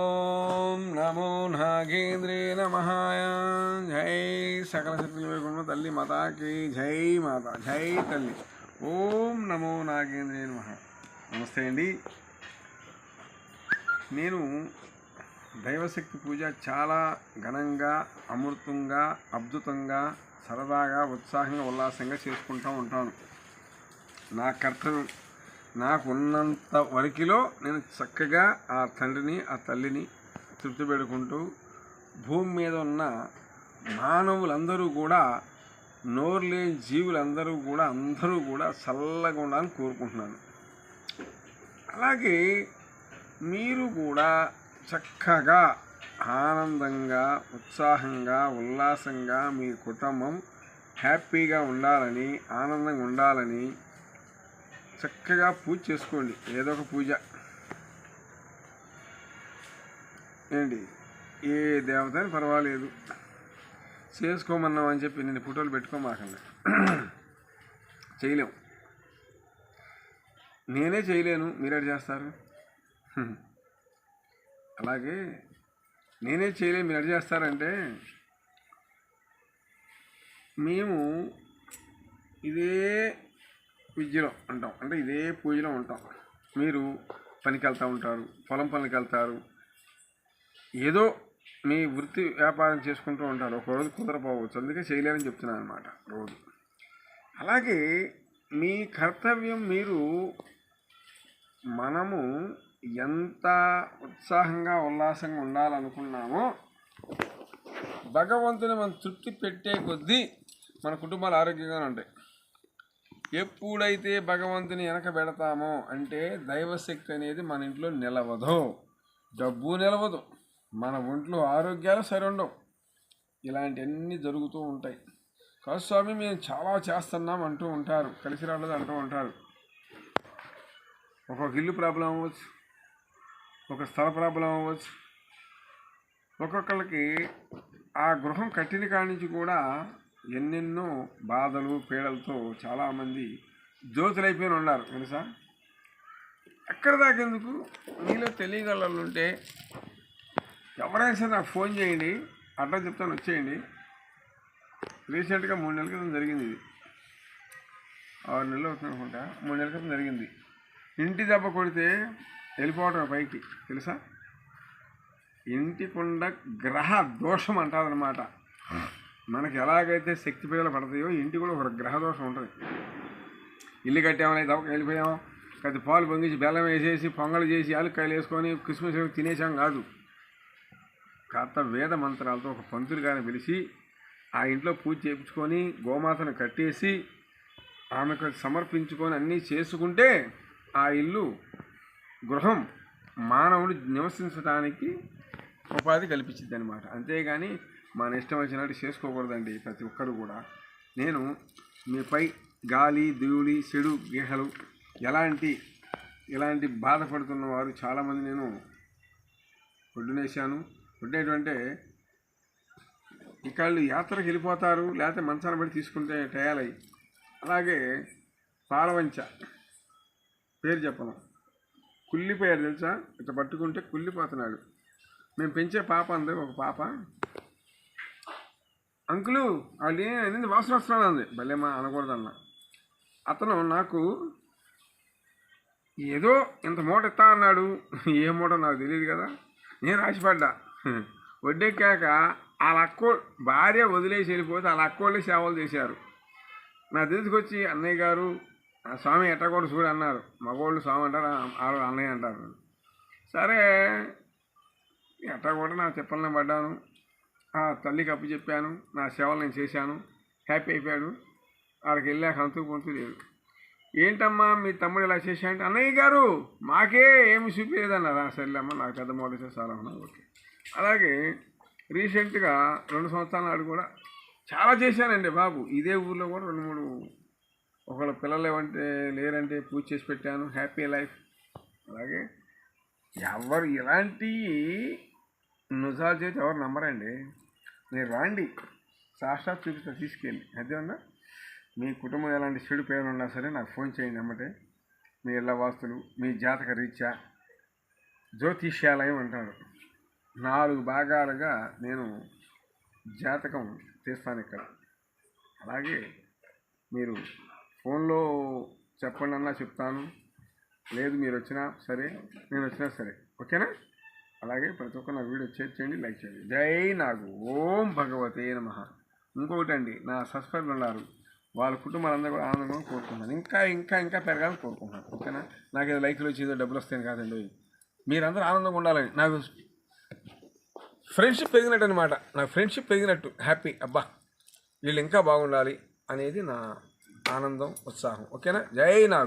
ఓం నమో నాగేంద్రే నమః. జై సకల శక్తి వైకుంఠ తల్లి మాతాకి జై మాత, జై తల్లి. ఓం నమో నాగేంద్రే నమః. నమస్తే అండి. నేను దైవశక్తి పూజ చాలా ఘనంగా, అమృతంగా, అద్భుతంగా, సరదాగా, ఉత్సాహంగా, ఉల్లాసంగా చేసుకుంటూ ఉంటాను. నా కర్తవ్యం, నాకు ఉన్నంత వరకులో నేను చక్కగా ఆ తండ్రిని, ఆ తల్లిని తృప్తి పెడుకుంటూ భూమి మీద ఉన్న మానవులందరూ కూడా, నోరు లేని జీవులందరూ కూడా, అందరూ కూడా చల్లగా ఉండాలని కోరుకుంటున్నాను. అలాగే మీరు కూడా చక్కగా, ఆనందంగా, ఉత్సాహంగా, ఉల్లాసంగా మీ కుటుంబం హ్యాపీగా ఉండాలని, ఆనందంగా ఉండాలని చక్కగా పూజ చేసుకోండి. ఏదో ఒక పూజ ఏంటి, ఏ దేవత అని పర్వాలేదు, చేసుకోమన్నాం అని చెప్పి నేను ఫోటోలు పెట్టుకోమాకండి. చేయలేము, నేనే చేయలేను, మీరేడు చేస్తారు? అలాగే నేనే చేయలేను, మీరు ఎడ చేస్తారంటే, మేము ఇదే విద్యలో ఉంటాం, అంటే ఇదే పూజలో ఉంటాం. మీరు పనికి వెళ్తూ ఉంటారు, పొలం పనికి వెళ్తారు, ఏదో మీ వృత్తి వ్యాపారం చేసుకుంటూ ఉంటారు. ఒకరోజు కుదరపోవచ్చు, అందుకే చేయలేరని చెప్తున్నాను అనమాట రోజు. అలాగే మీ కర్తవ్యం, మీరు మనము ఎంత ఉత్సాహంగా, ఉల్లాసంగా ఉండాలనుకున్నామో భగవంతుని మనం తృప్తి పెట్టే కొద్దీ మన కుటుంబాలు ఆరోగ్యంగానే ఉంటాయి. ఎప్పుడైతే భగవంతుని వెనక పెడతామో అంటే దైవశక్తి అనేది మన ఇంట్లో నిలవదు, డబ్బు నిలవదు, మన ఒంట్లో ఆరోగ్యాలు సరి ఉండవు, ఇలాంటివన్నీ జరుగుతూ ఉంటాయి. కాదు స్వామి మేము చాలా చేస్తున్నాం అంటూ ఉంటారు, కలిసి రాలేదు అంటూ ఉంటారు. ఒక్కొక్క ఇల్లు ప్రాబ్లం అవ్వచ్చు, ఒక స్థల ప్రాబ్లం అవ్వచ్చు, ఒక్కొక్కరికి ఆ గృహం కట్టిన కాడి నుంచి కూడా ఎన్నెన్నో బాధలు, పీడలతో చాలామంది జ్యోతులైపోయిన ఉన్నారు తెలుసా. ఎక్కడ దాకెందుకు, మీలో తెలియగలలు ఉంటే ఎవరైనా సరే నాకు ఫోన్ చేయండి, అడ్రస్ చెప్తాను, వచ్చేయండి. రీసెంట్గా 3 నెలల క్రితం జరిగింది ఇది, 6 నెలలు అవుతుంది అనుకుంటా, 3 నెలల క్రితం జరిగింది. ఇంటి దెబ్బ కొడితే వెళ్ళిపోవటం పైకి తెలుసా. ఇంటికుండ గ్రహ దోషం అంటారనమాట. మనకి ఎలాగైతే శక్తి పీడలు పడతాయో ఇంటి కూడా ఒక గ్రహ దోషం ఉంటుంది. ఇల్లు కట్టామని దెబ్బకి వెళ్ళిపోయాం, కొద్ది పాలు పొంగించి బెల్లం వేసేసి పొంగలు చేసి యాలక్కాయలు వేసుకొని క్రిస్మస్ తినేసాం కాదు. కాస్త వేద మంత్రాలతో ఒక పంతులు గారిని పిలిచి ఆ ఇంట్లో పూజ చేయించుకొని గోమాతను కట్టేసి ఆమెకు సమర్పించుకొని అన్నీ చేసుకుంటే ఆ ఇల్లు, గృహం మానవుడు నివసించడానికి ఉపాధి కల్పించింది అనమాట. అంతేగాని మన ఇష్టం వచ్చినట్టు చేసుకోకూడదండి ప్రతి ఒక్కరు కూడా. నేను మీపై గాలి, ధూళి, చెడు గీహలు ఇలాంటి బాధపడుతున్న వారు చాలామంది నేను ఒడ్డునేసాను. ఒడ్డేటువంటి ఇకాళ్ళు యాత్రకు వెళ్ళిపోతారు, లేకపోతే మంచాన్ని బట్టి తీసుకుంటే టయాలై. అలాగే పాలవంచ పేరు చెప్పను, కుళ్ళిపోయారు తెలుసా, ఇట్లా పట్టుకుంటే కుళ్ళిపోతున్నాడు. మేము పెంచే పాప అంది, ఒక పాప, అంకులు వాళ్ళు ఏంది వాసన వస్తున్నాను అంది. భలేమా అనకూడదన్న. అతను నాకు ఏదో ఇంత మూట ఇస్తా అన్నాడు, ఏ మూట నాకు తెలియదు కదా, నేను ఆశపడ్డా. వడ్డెక్కాక వాళ్ళ భార్య వదిలేసి వెళ్ళిపోతే వాళ్ళ అక్కోళ్ళే సేవలు చేశారు. నా తీసుకొచ్చి అన్నయ్య గారు ఆ స్వామి ఎట్టకూడదు చూడు అన్నారు. మగవాళ్ళు స్వామి అంటారు, ఆడవాళ్ళు అన్నయ్య అంటారు. సరే ఎట్టా కూడా నా చెప్పలనే పడ్డాను, ఆ తల్లికి అప్పు చెప్పాను, నా సేవలు నేను చేశాను, హ్యాపీ అయిపోయాడు. ఆడికి వెళ్ళాక అంతు పొంతు లేదు. ఏంటమ్మా మీ తమ్ముడు ఇలా చేశాడంటే, అన్నయ్య గారు మాకే ఏమి చూపించలేదన్నారు. సరేలేమ్మా నాకు పెద్ద మోడల్ చాలా ఉన్నా, ఓకే. అలాగే రీసెంట్గా 2 సంవత్సరాల నాడు కూడా చాలా చేశానండి బాబు. ఇదే ఊర్లో కూడా 2-3 ఒకళ్ళ పిల్లలు ఏమంటే లేరంటే పూజ చేసి పెట్టాను, హ్యాపీ లైఫ్. అలాగే ఎవరు ఇలాంటి నిజాలు చేసి ఎవరు నమ్మరండి. మీరు రాండి, సాక్షాత్ చూపిస్తా తీసుకెళ్ళి. అదేమన్నా మీ కుటుంబం ఎలాంటి చెడు పేరు ఉన్నా సరే నాకు ఫోన్ చేయండి అమ్మటే. మీ ఇళ్ళ వాస్తులు, మీ జాతక రీత్యా జ్యోతిష్యాలయం అంటారు. 4 భాగాలుగా నేను జాతకం తీస్తాను ఇక్కడ. అలాగే మీరు ఫోన్లో చెప్పండి అన్నా చెప్తాను, లేదు మీరు వచ్చినా సరే నేను వచ్చినా సరే, ఓకేనా? అలాగే ప్రతి ఒక్క నా వీడియో చేయండి, లైక్ చేయండి. జై నాగు. ఓం భగవతే నమః. ఇంకొకటి అండి, నా సబ్స్క్రైబర్లు ఉన్నారు, వాళ్ళ కుటుంబాలందరూ కూడా ఆనందంగా కోరుకుంటున్నాను. ఇంకా ఇంకా ఇంకా పెరగాలని కోరుకుంటున్నాను, ఓకేనా? నాకు ఏదో లైక్లు వచ్చి ఏదో డబ్బులు వస్తాయని కాదండి, మీరందరూ ఆనందంగా ఉండాలని. నాకు ఫ్రెండ్షిప్ పెరిగినట్టు అనమాట, నాకు ఫ్రెండ్షిప్ పెరిగినట్టు హ్యాపీ. అబ్బా వీళ్ళు ఇంకా బాగుండాలి అనేది నా ఆనందం, ఉత్సాహం, ఓకేనా? జై నాగు.